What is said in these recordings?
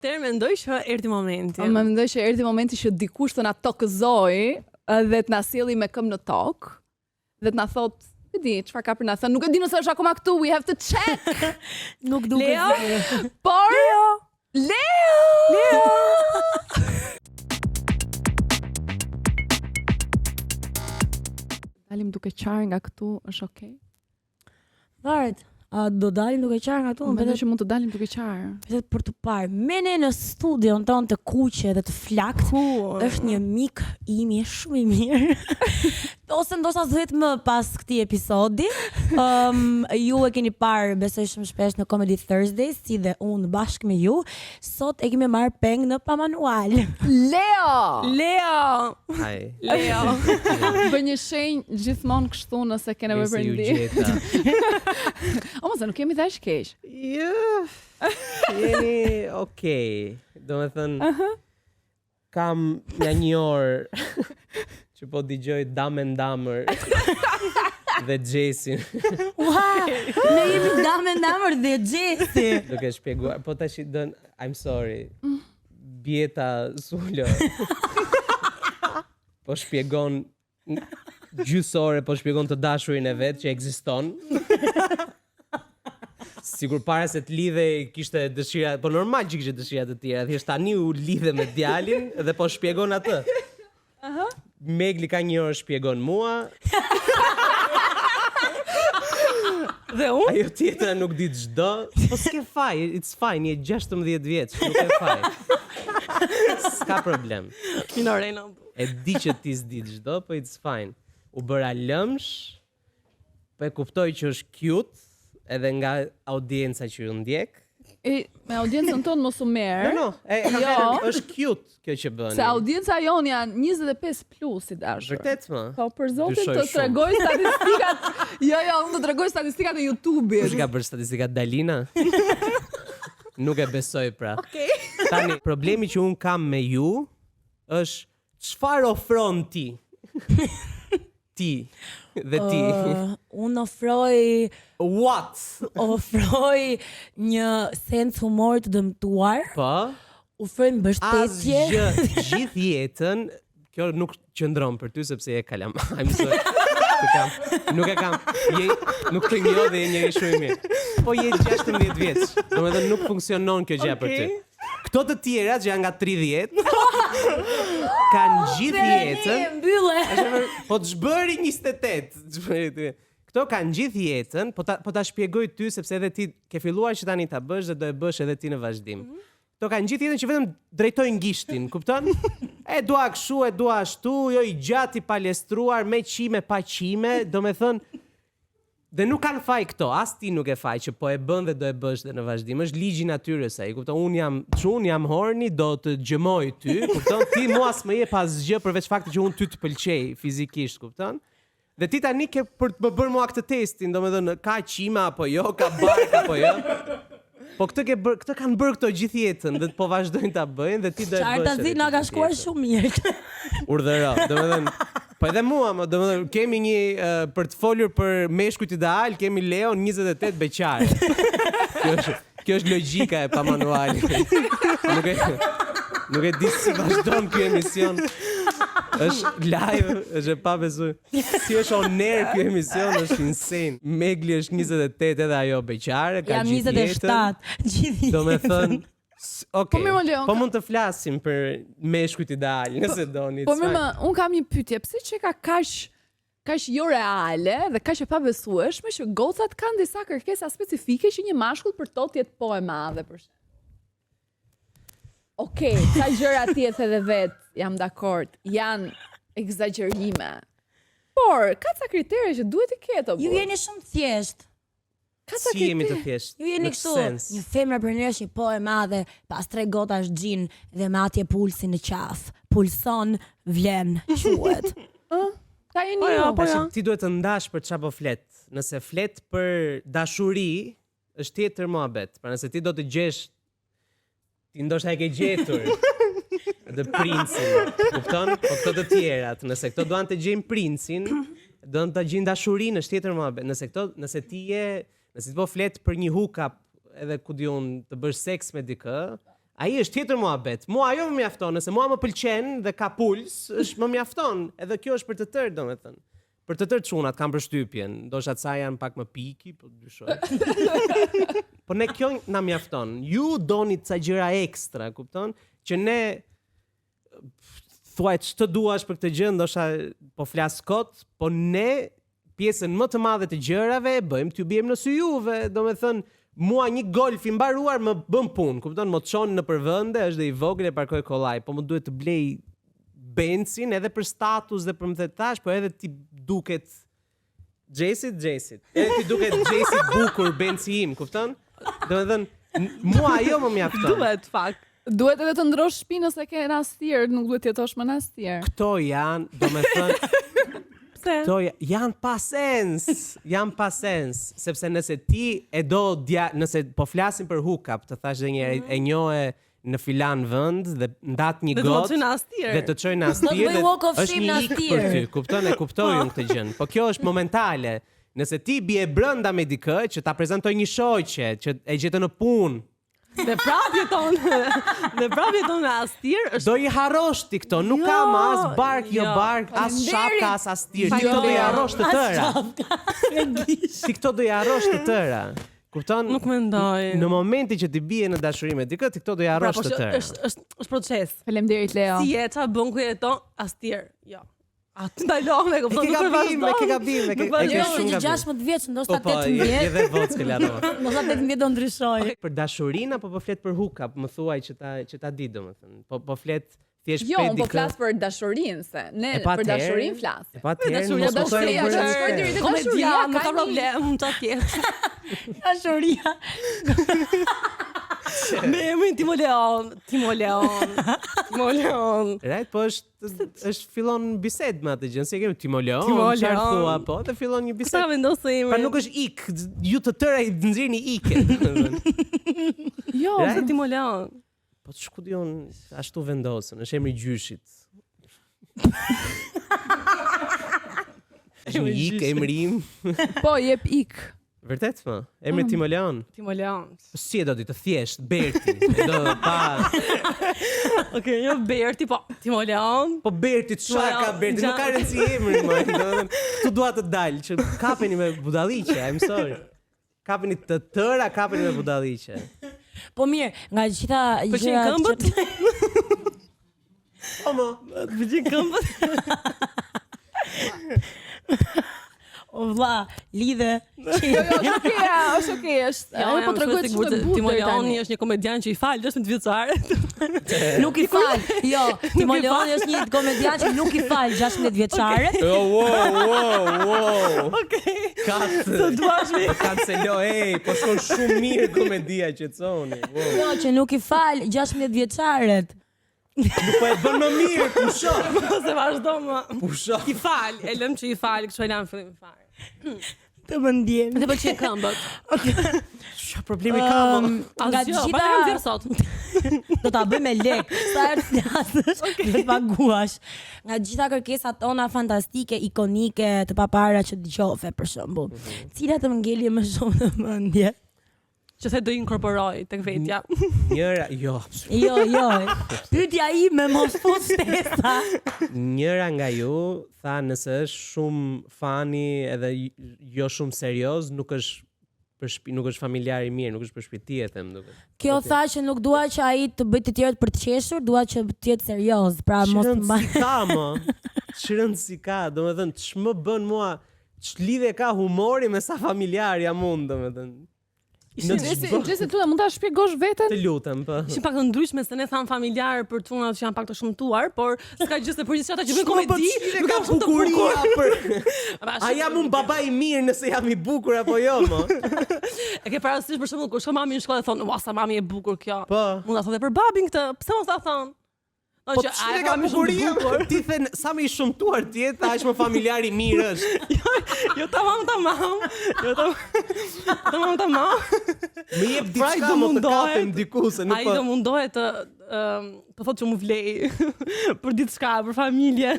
Atëherë mendoj që erdhi momenti. Unë mendoj që erdhi momenti që dikush të na tokëzoi dhe të na sjelli me këmbë në tokë dhe të na thotë, e di, çfarë ka për na thënë, nuk e di nëse është akoma këtu, we have to check. Nuk duket. Leo? Por Leo! Dalim duke qarë nga këtu, është okay? Varet, a do dalim duke qarë nga tu? Unë mendoj që mund të dalim duke qarë. Vetë për të parë, mene në studion tonë të kuqe dhe të flakt, është një mik imi shumë i mirë. Ose ndoshta thuhet më pas këtij episodi. Ju e keni parë besoj shumë shpesh në Comedy Thursdays, si dhe unë bashkë me ju. Sot e kemi marrë peng në pamanual. Leo! Hi. Leo! Bë një shenjë gjithmonë kështu nëse ke nevojë për ndihmë. O mos, nuk kemi dash keq. Jo. Jeni okay. Domethënë kam një orë që po dëgjoj Dumb and Dumber dhe Jason. Ua, ne jemi Dumb and Dumber dhe Jesse. Duke shpjeguar, po tash I'm sorry. Bjeta Sullo. Po shpjegon gjysore, po shpjegon të dashurin e vet që ekziston. Sigur para se të lidhej kishte dëshira, po normal që kishte dëshira të tjera, thjesht tani u lidhe me djalin dhe po shpjegon atë. Megli ka një orë shpjegon mua. Dhe unë? Ajo tjetra nuk di çdo. Po s'ke faj, it's fine, je 16 vjeç, nuk e faj. S'ka problem. Minorena. E di që ti s'di çdo, po it's fine. U bëra lëmsh, po e kuptoj që është cute, edhe nga audienca që ju ndjek. Me audiencën tonë mos u merr. No, është cute kjo që bëni. Se audienca jon janë 25 plus i dashur. Vërtet më? Po për zotin Dyshoj të shumë. tregoj statistikat. Jo, unë të tregoj statistikat e YouTube-it. Kush ka bërë statistikat Dalina? Nuk e besoj pra. Okej. Tani, problemi që unë kam me ju është çfarë ofron ti? Ti dhe ti. Unë ofroj një sens humor të dëmtuar. Po? Ofroj mbështetje. Asgjë, gjithë jetën, kjo nuk qëndron për ty sepse je kalam. I'm sorry. Nuk e kam. Nuk të njoh dhe je njëri shumë i mirë. Po je 16 vjeç. Domethënë nuk funksionon kjo gjë për ty. Këto të tjera që janë nga 30 kanë gjithë jetën. Po të zhbëri 28. Këto kanë gjithë jetën, po ta shpjegoj ty sepse edhe ti ke filluar që tani ta bësh dhe do e bësh edhe ti në vazhdim. Këto kanë gjithë jetën që vetëm drejtojnë gishtin, kupton? E dua kështu, e dua ashtu, jo i gjatë i palestruar, me qime, pa qime, domethënë dhe nuk kanë faj këto, as ti nuk e faj që po e bën dhe do e bësh dhe në vazhdim. Është ligji i natyrës ai, kupton? Unë jam horny, do të gjëmoj ty, kupton? Ti mua s'më jep asgjë përveç faktit që unë ty të pëlqej fizikisht, kupton? Dhe ti tani ke për të bërë mua këtë testin, domethënë ka qima apo jo, ka bark apo jo. Po këtë kanë bërë këto gjithë jetën dhe po vazhdojnë ta bëjnë dhe ti do e bësh. Çfarë zi na ka shkuar shumë mirë. Urdhëro, domethënë po edhe mua, domethënë kemi një për të folur për meshkujt ideal, kemi Leon 28 beqar. Kjo është logjika e pamanualit. Nuk e di si vazhdon ky emision. Është live, është e pabesuar. Si është on air ky emision, është insane. Megli është 28 edhe ajo beqare, ka gjithë jetën. Jam 27, gjithë jetën. Domethënë, okay. Po mund të flasim për meshkujt ideal, nëse doni. Po mirë, un kam një pyetje. Pse që ka kaq jo reale dhe kaq e pabesueshme që gocat kanë disa kërkesa specifike që një mashkull për to të jetë po e madhe për shemb. Okej, ca gjëra ti e the dhe vet, jam dakord, janë egzagjerime. Por ka ca kritere që duhet të ketë. Ju jeni shumë thjesht. Si jemi të thjesht? Ju jeni kështu, një femër për nesh një po e madhe, pas 3 gotash gjin dhe me atje pulsin në qaf. Pulson, vlen, quhet. Ta jeni ju. Ti duhet të ndash për çfarë po flet. Nëse flet për dashuri, është tjetër mohabet. Pra nëse ti do të gjesh ti ndoshta e ke gjetur dhe princin, kupton? Po këto të tjerat, nëse këto duan të gjejnë princin, duan të gjejnë dashurinë, është tjetër mohabet. Nëse ti po flet për një hookup, edhe ku diun të bësh seks me dikë, Ai është tjetër muhabet. Mua ajo më mjafton, nëse mua më pëlqen dhe ka puls, është më mjafton. Edhe kjo është për të tërë, domethënë. Për të tërë çunat kanë përshtypjen, ndoshta ca janë pak më piki, po dyshoj. Po ne kjo na mjafton. Ju doni ca gjëra ekstra, kupton? Që ne thuaj ç'të duash për këtë gjë, ndoshta po flas kot, po ne pjesën më të madhe të gjërave e bëjmë t'ju bijmë në sy juve, domethënë mua një golf i mbaruar më bën punë, kupton? Më çon në përvende, është dhe i vogël e parkoj kollaj, po më duhet të blej bencin edhe për status dhe për më thetash, po edhe ti duket Xhesit. Edhe ti duket Xhesit bukur benci im, kupton? Domethënë mua ajo më mjafton. Duhet fakt. Duhet edhe të ndrosh shtëpinë nëse ke nastier, nuk duhet të jetosh më nastier. Këto janë, domethënë këto janë pa sens, sepse nëse ti e do nëse po flasim për hookup, të thash dhe njëherë e njohe në filan vend dhe ndat një gotë dhe të çojë në astir dhe është një ik për ty, kupton? E kuptoj unë këtë gjën. Po kjo është momentale. Nëse ti bie brenda me dikë që ta prezantoj një shoqe që e gjetë në punë, dhe prap jeton në astir, do i harrosh ti këto, nuk ka më as bark, jo bark, as shapka, as astir. Ti këto do i harrosh të tëra. Ti këto do i harrosh të tëra. Kupton? Nuk mendoj. Në momentin që ti bie në dashuri me dikë, ti këto do i harrosh të tëra. Është proces. Faleminderit Leo. Si e çfarë bën ku jeton astir? Jo. Atë ndalon e kupton nuk e vazhdon. Ke gabim. Jo, që 16 vjeç, ndoshta 18. Edhe vockë larova. Ndoshta 18 do ndryshoj. Për dashurinë apo po flet për hookup, më thuaj që ta di domethënë. Po flet thjesht Jo, unë po flas për dashurinë se ne për dashurinë flas. Po atëherë dashuria është shkruar deri te dashuria, nuk ka problem, ta thjesht. Dashuria. Me emrin Timo Leon. Right, po është fillon bisedë me atë gjë, si e kemi Timo Leon, çfarë thua, po dhe fillon një bisedë. Sa vendosë emrin? Pa nuk është ik, ju të tëra i nxirni ike. Jo, se Timo Leon. Po të shkudion ashtu vendosën, është emri i gjyshit. Është një ik, emri im. Po, jep ik. Vërtet më? Emri Timo Leon? Timo Leon. Si e do ti të thjesht, Berti. Do pa... Okej, jo Berti, po Timo Leon. Po Berti, çfarë ka Berti? Nuk ka rëndësi emri më. Tu dua të dalë, që kapeni me budalliqe, I'm sorry. Kapeni të tëra, kapeni me budalliqe. Po mirë, nga gjitha gjërat këmbët. Po më. Pëlqen këmbët. O vlla, lidhe. Jo, është okay. Ajo po tregoj se Timo Leoni është një komedian që i fal 16 vjeçare. Nuk i fal. Jo, Timo Leoni është një komedian që nuk i fal 16 vjeçare. Wow. Okej. Të duash mi. Kancelo, po shkon shumë mirë komedia që thoni. Jo, që nuk i fal 16 vjeçaret. Nuk po e bën më mirë, pusho. Se vazhdo më. Pusho. I fal, e lëm që i fal, kështu e lëm fillim fare. Të më ndjen. Të pëlqen këmbët. Çfarë problemi ka më? Nga gjitha sot. Do ta bëj me lek. Sa herë flasësh, do të paguash. Nga gjitha kërkesat tona fantastike, ikonike, të papara që dëgjove për shembull. Cilat të më ngelje më shumë në mendje? Që the do inkorporoj tek vetja. Njëra, jo. Jo. Pyetja ime mos fut shtesa. Njëra nga ju tha nëse është shumë fani edhe jo shumë serioz, nuk është familjar i mirë, nuk është për shtëpi e them duket. Kjo tha që nuk dua që ai të bëj të tjerët për të qeshur, dua që të jetë serioz, pra mos të mbaj. Çrëndsi ka, domethënë ç'më bën mua, ç'lidhje ka humori me sa familjar jam unë, domethënë. Gjese tu mund ta shpjegosh veten? Të lutem, po. Ishin pak të ndryshme se ne tham familjar për çunat që janë pak të shëmtuar, por s'ka gjë se përgjithësisht ata që bëjnë komedi, nuk ka shumë të bukur. A jam un baba i mirë nëse jam i bukur apo jo, mo? E ke parasysh për shembull kur shkon mami në shkollë thon, "Ua, sa mami e bukur kjo." Po. Mund ta thotë për babin këtë. Pse mos ta thon? Po çfarë ka bukuria? Ti thën sa më i shëmtuar ti je, aq më familjar i mirë është. Jo tamam. Më jep diçka më të kapem diku se nuk po. Ai do mundohet të thotë që mu vlej për diçka, për familje.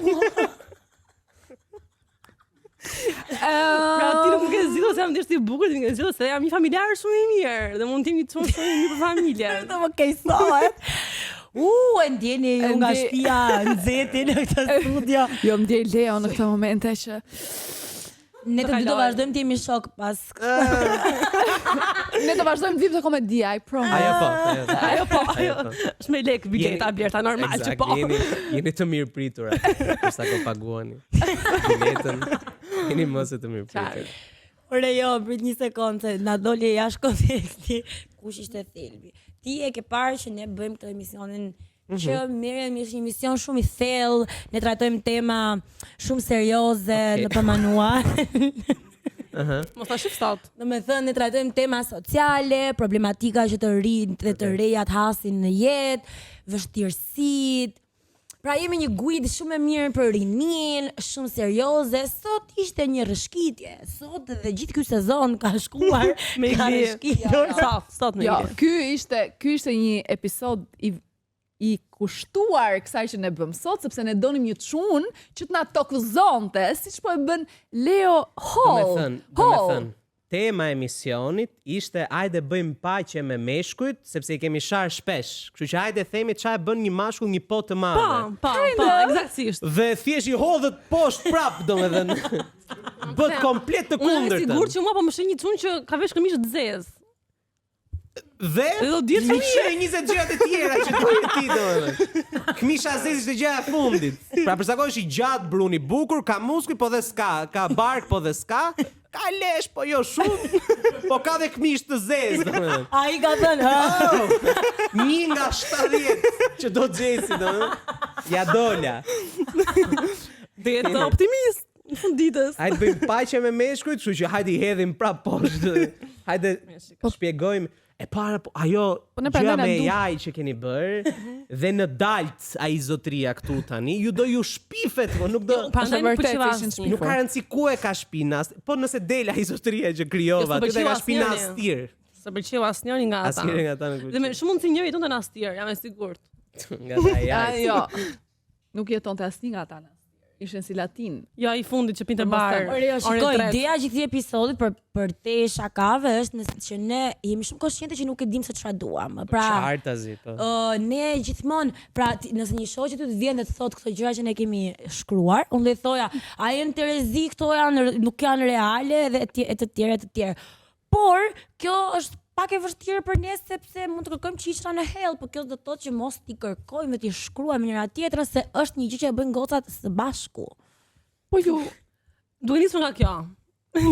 Pra ti nuk më ke zgjidhur se jam ndeshti i bukur, ti më ke zgjidhur se jam një familjar shumë i mirë dhe mund të jemi shumë i mirë për familjen. Të më kejsohet. E ndjeni ju nga shtëpia nxehti në këtë studio. Jo, më ndjej Leo në këtë momente që Ne të dy do vazhdojmë të jemi shok pas ne do vazhdojmë të vim të komedia, I promise. Ajo po. Është me lek bileta Blerta normal që po. Jeni të mirë pritura. Për sa ko paguani. Biletën. Jeni mos të mirë pritur. Ore jo, prit një sekondë, na doli jashtë konteksti kush ishte thelbi. Ti e ke parë që ne bëjmë këtë emisionin që merrem është një emision shumë i thellë, ne trajtojmë tema shumë serioze në përmanuar. Mos ta shif sot. Domethënë ne trajtojmë tema sociale, problematika që të rinjt dhe të rejat hasin në jetë, vështirësitë. Pra jemi një guid shumë e mirë për rinin, shumë serioze. Sot ishte një rëshkitje. Sot dhe gjithë ky sezon ka shkuar me ka ide. rëshkitur. Sot me Jo, ide. ky ishte një episod i kushtuar kësaj që ne bëm sot, sepse ne donim një çun që të na tokëzonte, siç po e bën Leo Hall. Domethënë, tema e emisionit ishte hajde bëjmë paqe me meshkujt, sepse I kemi shar shpesh. Kështu që hajde themi çfarë bën një mashkull një po të madhe. Po, eksaktësisht. Dhe thjesht I hodhët poshtë prap, domethënë. Bët komplet të Unë jam kundërtën. sigurt që mua po më shih një çun që ka vesh këmishë të zezë. Dhe do ditë më sheh 20 gjëra të tjera që duhet ti domethënë. Këmisha zezë ishte gjëja e fundit. Pra për sa kohë është I gjatë, brun I bukur, ka muskuj po dhe s'ka, ka bark po dhe s'ka, ka lesh po jo shumë, po ka dhe këmishë të zezë domethënë. Ai ka thënë, Një nga 70 që do xhesi domethënë. Ja dola. Dhe jetë optimist në fund ditës. Hajde bëjmë paqe me meshkujt, kështu që hajde I hedhim prap poshtë. Hajde shpjegojmë. E para, ajo ne gjëja prandaj na me du- AI që keni bërë, dhe në dalt ai zotria këtu tani, ju do ju shpifet, po nuk do... Prandaj nuk vërtet, pëlqeva ishin asnjë. Nuk ka rëndësi ku e ka shpina, po nëse del ai zotria që krijova, Jo, ti s'po dhe ka pëlqeu shpina asnjëri. astir. Se pëlqeu asnjëri nga ata. Asnjëri nga ata nuk Dhe me shumë mundsi njëri tonë në astir, jam e sigurt. Nga ta AI. Jo. Nuk jetonte asnjë nga ata. Ishin si latin. Jo, I fundit që pinte Të bar. mos Ore, jo, shikoj, Ore tret. ideja që këtij episodit për te shakave është që ne jemi shumë konsciente që nuk e dim se çfarë duam. Pra, Qartazi, po. ne gjithmonë, pra nëse një shoqë ty të vjen dhe të thotë këto gjëra që ne kemi shkruar, unë do I thoja, a janë terezi, këto nuk janë reale dhe e të tjerë. Por kjo është pak e vështirë për ne sepse mund të kërkojmë qishra në hell, por kjo do të thotë që mos t'i kërkojmë dhe t'i shkruajmë njëra tjetrën se është një gjë që e bëjnë gocat së bashku. Po ju Duhet nisur nga kjo.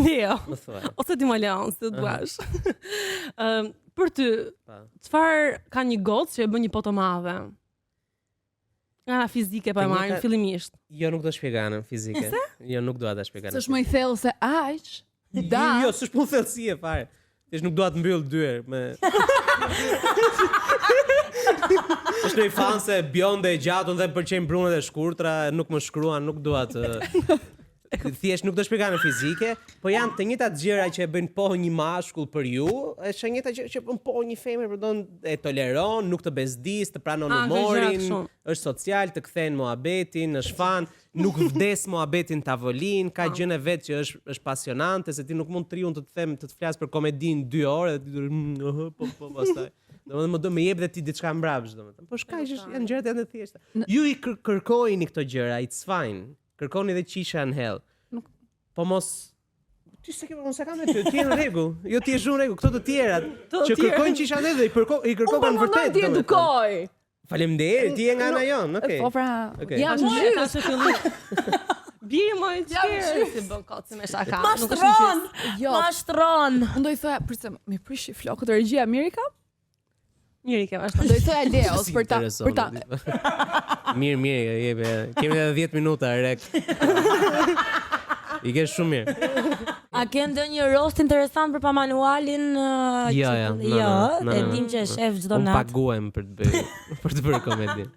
Leo. Më thuaj. Ose ti më leon, se duash. Për ty, Pa. çfarë ka një gocë që e bën një po të madhe? Nga ana fizike po e Te marrim njëjta- fillimisht. Jo, nuk do shpjegoj anën fizike. Jo, nuk dua ta shpjegoj. s'është më I thellë se aq. Da. Jo, s'është punë thellësie fare. Thjesht nuk dua të mbyll dyer me është një fan se bjonde e gjatë dhe më pëlqejnë brunet e shkurtra, nuk më shkruan, nuk dua të thjesht nuk do shpjegoj në fizike, po janë të njëjtat gjëra që e bëjnë pohë një mashkull për ju, është e njëjta gjë që bën pohë një femër, përdon e toleron, nuk të bezdis, të pranon Ah, këto humorin, gjërat shumë. është social, të kthejnë muhabetin, është fan, nuk vdes muhabetin tavolin, ka gjën e vet që është pasionante, se ti nuk mund të riun të them të flas për komedin 2 orë dhe ti po pastaj. Domethënë më do më jep dhe ti diçka mbrapsht, domethënë. Po shkaq janë gjërat janë të thjeshta. Ju I kërkojini këto gjëra, it's fine. Kërkoni dhe qisha në hell. Po mos ti s'e ke unë s'e kam me ty, ti je në rregull. Jo ti je shumë në rregull, këto të tjerat që kërkojnë qisha në hell dhe I kërkojnë Unë vërtet. ti edukoj. Faleminderit, ti je nga ana jon, okay. Po pra, Okej. jam Ka gjys. se fillim. Bie më i çfarë si bën kocë me shaka. Nuk është Mashtron! një Jo. Mashtron! Unë do I thoja, përse mi prishi flokët e regjia Amerika? njëri ke vazhdo. Do I thoja Leos Si për ta intereson, Mirë, jebe. Kemi edhe 10 minuta rek. I ke shumë mirë. A ke ndonjë rost interesant për pa manualin? Jo, e dim që e shef çdo Unë natë. paguem për të bërë komedi.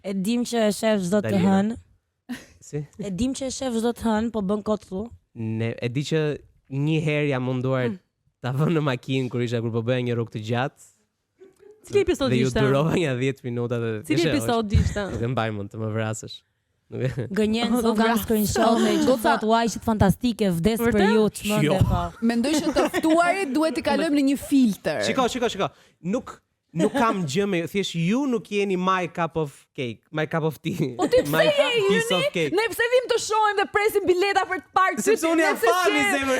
E dim që e shef çdo të Dalina. hënë. Si? E dim që e shef çdo të hënë, po bën kot thu. Ne e di që një herë jam munduar ta vënë në makinë kur po bëja një rrugë të gjatë. Cili episod Dhe ju ishte? durova një 10 minuta dhe Cili episod ishte? Nuk e mbaj mend të më vrasësh. Gënjen se kam screenshot me foto uajshit fantastike, vdes për ju, çmendë po. Mendoj që të ftuarit duhet i kalojmë në një filter. Shiko. Nuk kam gjë me, thjesht ju nuk jeni my cup of cake, my cup of tea. Po ti pse my je piece of cake. Ne pse vim të shohim dhe presim bileta për të parë Sepse unë jam fani zemër.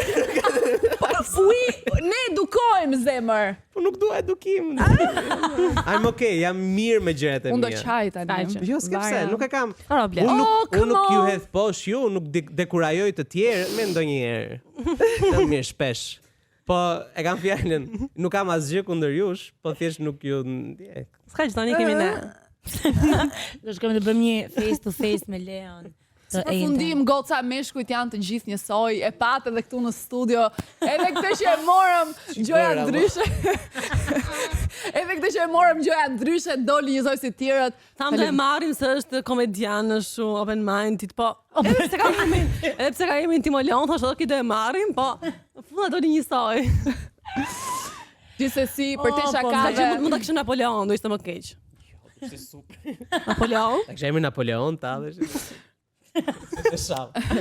Ne edukojmë zemër. Po nuk dua edukim. I'm okay, jam mirë me gjërat e mia. Unë do çaj tani. Jo, s'ke pse, nuk e kam. Problem. Unë come nuk ju on. hedh poshtë ju, nuk dekurajoj të tjerë me ndonjëherë. Të mirë shpesh. Po e kam fjalën, nuk kam asgjë kundër jush, po thjesht nuk ju ndjek. S'ka që tani kemi ne. Do shkojmë të bëjmë një face to face me Leon. Në fundim goca meshkujt janë të gjithë njësoj, e patë edhe këtu në studio, edhe këtë që e morëm gjoja ndryshe. Edhe këtë që e morëm gjoja ndryshe, doli njësoj si tjerët. Tham do e marrim se është komedian në shumë open minded, po edhe pse ka jemi Timoleon, thashtë do ki do e marrim, po në funda doli njësoj. Gjithsesi, për te Ska që shakave. mund ta kishte Napoleon, do ishte më keq. Napoleon? Ta kisha emrin Napoleon, ta dhe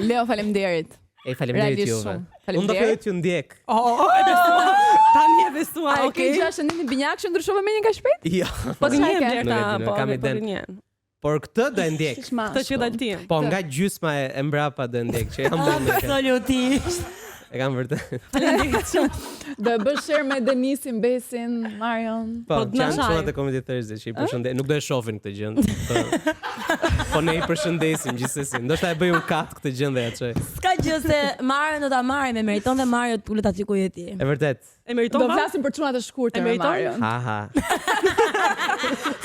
Leo, faleminderit. faleminderit Realisht juve. shumë. Unë do filloj t'ju ndjek. Tani e besua, A e ke okay? gjashtë në një binjak që ndryshove me një ka shpejt? Jo. Po të çfarë njën ke? Blerta, Nuk e di, po kam po iden. të njën. Por këtë do e ndjek. Këtë që dal ti. Po nga gjysma e mbrapa do e ndjek, që jam bënë. Absolutisht. E kam vërtet. Do e bësh share me Denisin, Besin, Marion. Po, Po, që janë t'na çunat shaj. e Comedy Thursday, që i përshëndet. Nuk do e shohin këtë gjë. Po ne i përshëndesim gjithsesi. Ndoshta e bëj un kat këtë gjë dhe ja çoj. S'ka gjë se Mario do ta marrim, e meriton dhe Mario tulet aty ku je ti. E vërtet. E meriton Do pa? flasim për çunat e shkurtër E me meriton? Marion. Ha.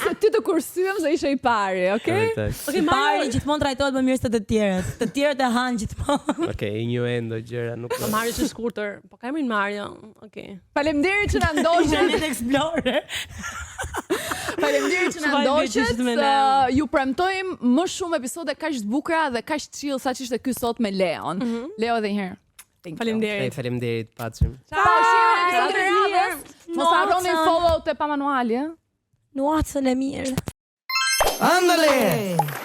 Se ty të kursyem se ishe i pari, E okay? vërtet. Okej, I pari Mario, gjithmonë trajtohet më mirë se të tjerët. Të tjerët e hanë gjithmonë. Okej, innuendo gjëra nuk. Mario është shkurtër. Po ka emrin Mario. Okej. Faleminderit që na ndoqët. Janet Explorer. Faleminderit që na Çfarë ndoqët. bëjë me ne? Ju premtojmë më shumë episode kaq të bukura dhe kaq chill sa që ishte ky sot me Leon. Leo edhe një herë. Faleminderit. Faleminderit, pacim. Mos harroni follow te pa manuali, Nuacën e mirë. Ándale.